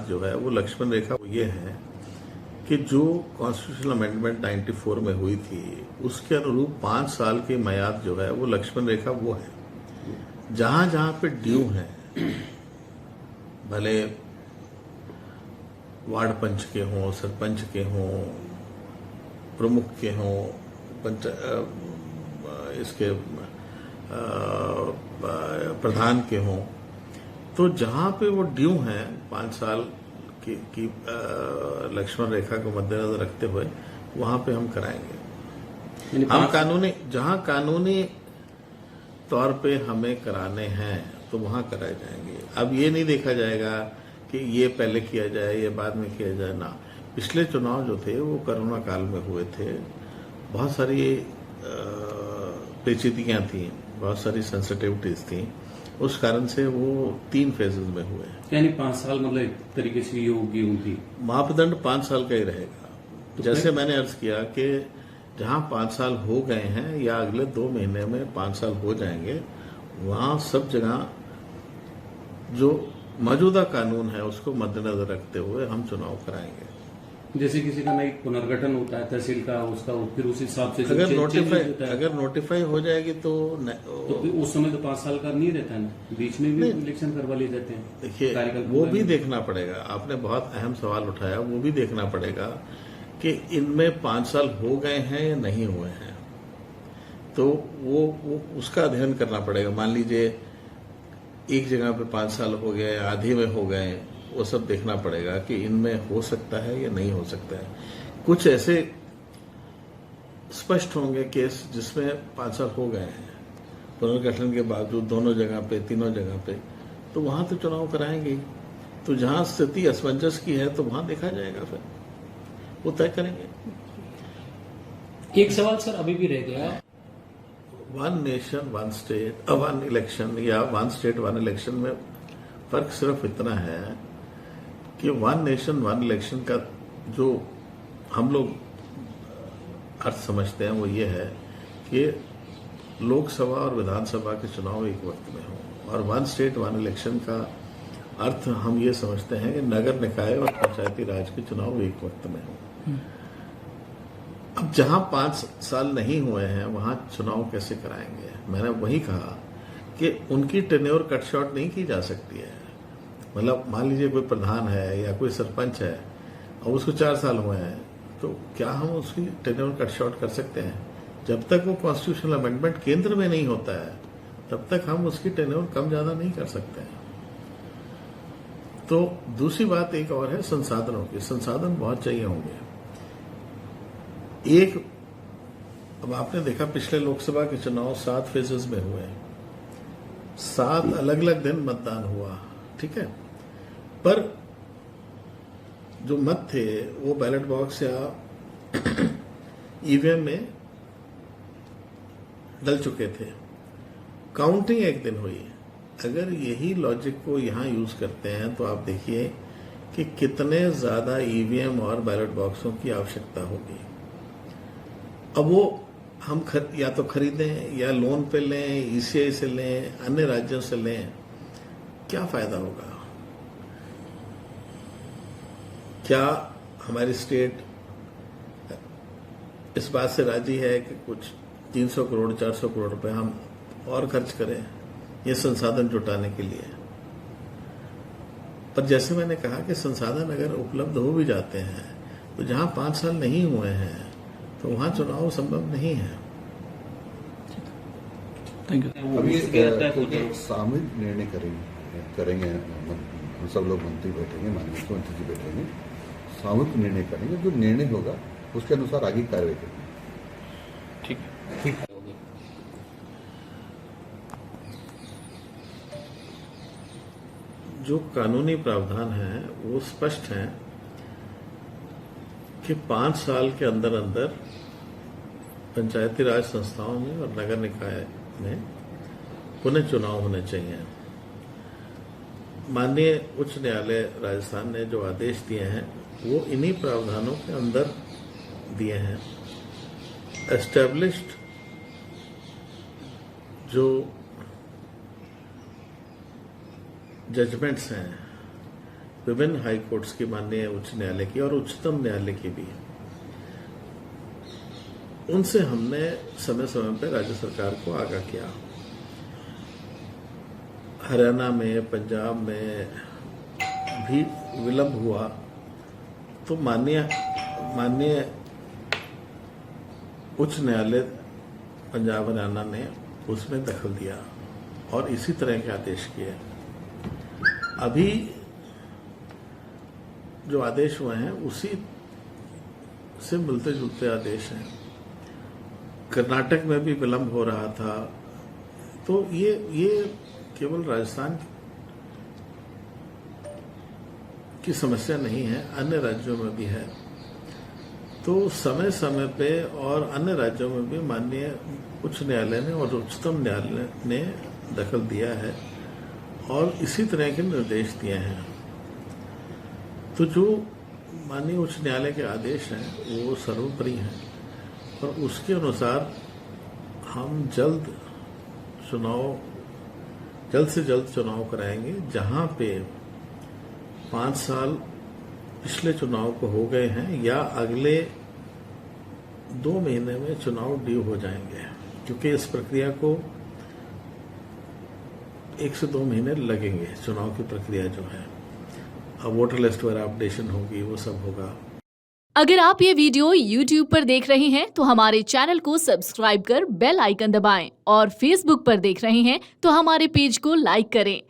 मियाद जो है वो लक्ष्मण रेखा ये है कि जो कॉन्स्टिट्यूशनल अमेंडमेंट 94 में हुई थी उसके अनुरूप 5 साल की मियाद जो है वो लक्ष्मण रेखा वो है। जहां जहां पे ड्यू है, भले वार्ड पंच के हों, सरपंच के हों, प्रमुख के हों, इसके प्रधान के हों, तो जहां पे वो ड्यू हैं 5 साल की लक्ष्मण रेखा को मद्देनजर रखते हुए वहां पे हम कराएंगे। हम जहां कानूनी तौर पे हमें कराने हैं तो वहां कराए जाएंगे। अब ये नहीं देखा जाएगा कि ये पहले किया जाए, ये बाद में किया जाए ना। पिछले चुनाव जो थे वो कोरोना काल में हुए थे, बहुत सारी पेचीदगियां थी, बहुत सारी सेंसिटिविटीज थी, उस कारण से वो 3 फेजेस में हुए। यानी 5 साल मतलब एक तरीके से ये होगी उनकी मापदंड 5 साल का ही रहेगा। तो जैसे मैंने अर्ज किया कि जहां 5 साल हो गए हैं या अगले 2 महीने में 5 साल हो जाएंगे, वहां सब जगह जो मौजूदा कानून है उसको मद्देनजर रखते हुए हम चुनाव कराएंगे। जैसे किसी का नई पुनर्गठन होता है तहसील का, उसका फिर उस हिसाब से अगर नोटिफाई हो जाएगी तो उस समय तो 5 साल का नहीं रहता है, बीच में भी इलेक्शन करवा लिए जाते हैं। देखिए वो भी देखना पड़ेगा। आपने बहुत अहम सवाल उठाया, वो भी देखना पड़ेगा कि इनमें 5 साल हो गए हैं या नहीं हुए हैं, तो वो उसका अध्ययन करना पड़ेगा। मान लीजिए एक जगह पे 5 साल हो गए, आधे में हो गए, वो सब देखना पड़ेगा कि इनमें हो सकता है या नहीं हो सकता है। कुछ ऐसे स्पष्ट होंगे केस जिसमें 5 साल हो गए हैं पुनर्गठन के बावजूद दोनों जगह पे, तीनों जगह पे, तो वहां तो चुनाव कराएंगे। तो जहां स्थिति असमंजस की है तो वहां देखा जाएगा, फिर वो तय करेंगे। एक सवाल सर अभी भी रह गया, 1 नेशन 1 स्टेट 1 इलेक्शन या 1 स्टेट 1 इलेक्शन में फर्क सिर्फ इतना है कि 1 नेशन 1 इलेक्शन का जो हम लोग अर्थ समझते हैं वो ये है कि लोकसभा और विधानसभा के चुनाव एक वक्त में हों, और 1 स्टेट 1 इलेक्शन का अर्थ हम ये समझते हैं कि नगर निकाय और पंचायती राज के चुनाव एक वक्त में हों। अब जहां 5 साल नहीं हुए हैं वहां चुनाव कैसे कराएंगे? मैंने वही कहा कि उनकी टेन्योर कट शॉर्ट नहीं की जा सकती है। मतलब मान लीजिए कोई प्रधान है या कोई सरपंच है और उसको 4 साल हुए हैं, तो क्या हम उसकी टेन्योर कट शॉर्ट कर सकते हैं? जब तक वो कॉन्स्टिट्यूशनल अमेंडमेंट केंद्र में नहीं होता है तब तक हम उसकी टेन्योर कम ज्यादा नहीं कर सकते हैं। तो दूसरी बात एक और है संसाधनों की। संसाधन बहुत चाहिए होंगे। अब आपने देखा पिछले लोकसभा के चुनाव 7 फेजेस में हुए, 7 अलग अलग दिन मतदान हुआ, ठीक है, पर जो मत थे वो बैलेट बॉक्स या ईवीएम में डल चुके थे। काउंटिंग एक दिन हुई। अगर यही लॉजिक को यहां यूज करते हैं तो आप देखिए कि कितने ज्यादा ईवीएम और बैलेट बॉक्सों की आवश्यकता होगी। अब वो हम या तो खरीदें या लोन पे लें, ईसीआई से लें, अन्य राज्यों से लें, क्या फायदा होगा? क्या हमारी स्टेट इस बात से राजी है कि कुछ 300 करोड़ 400 करोड़ रुपए हम और खर्च करें ये संसाधन जुटाने के लिए? पर जैसे मैंने कहा कि संसाधन अगर उपलब्ध हो भी जाते हैं तो जहां 5 साल नहीं हुए हैं तो वहां चुनाव संभव नहीं है। Thank you. अभी सामूहिक निर्णय करेंगे हम सब लोग, मंत्री बैठेंगे, माननीय मुख्यमंत्री जी बैठेंगे, सामूहिक निर्णय करेंगे। जो निर्णय होगा उसके अनुसार आगे कार्रवाई करेंगे। ठीक है, ठीक है। जो कानूनी प्रावधान है वो स्पष्ट है कि 5 साल के अंदर अंदर पंचायती राज संस्थाओं में और नगर निकाय में पुनः चुनाव होने चाहिए। माननीय उच्च न्यायालय राजस्थान ने जो आदेश दिए हैं वो इन्हीं प्रावधानों के अंदर दिए हैं। एस्टैब्लिश्ड जो जजमेंट्स हैं विभिन्न हाई कोर्ट्स की, माननीय उच्च न्यायालय की और उच्चतम न्यायालय की भी, उनसे हमने समय समय पर राज्य सरकार को आगाह किया। हरियाणा में, पंजाब में भी विलंब हुआ तो माननीय उच्च न्यायालय पंजाब हरियाणा ने उसमें दखल दिया और इसी तरह के आदेश किए। अभी जो आदेश हुए हैं उसी से मिलते जुलते आदेश हैं। कर्नाटक में भी विलंब हो रहा था, तो ये केवल राजस्थान की समस्या नहीं है, अन्य राज्यों में भी है। तो समय समय पे और अन्य राज्यों में भी माननीय उच्च न्यायालय ने और उच्चतम न्यायालय ने दखल दिया है और इसी तरह के निर्देश दिए हैं। तो जो माननीय उच्च न्यायालय के आदेश हैं वो सर्वोपरि हैं और उसके अनुसार हम जल्द से जल्द चुनाव कराएंगे। जहां पे 5 साल पिछले चुनाव को हो गए हैं या अगले 2 महीने में चुनाव ड्यू हो जाएंगे, क्योंकि इस प्रक्रिया को 1 से 2 महीने लगेंगे। चुनाव की प्रक्रिया जो है, अब वोटर लिस्ट वगैरह अपडेशन होगी, वो सब होगा। अगर आप ये वीडियो YouTube पर देख रहे हैं तो हमारे चैनल को सब्सक्राइब कर बेल आइकन दबाएं और Facebook पर देख रहे हैं तो हमारे पेज को लाइक करें।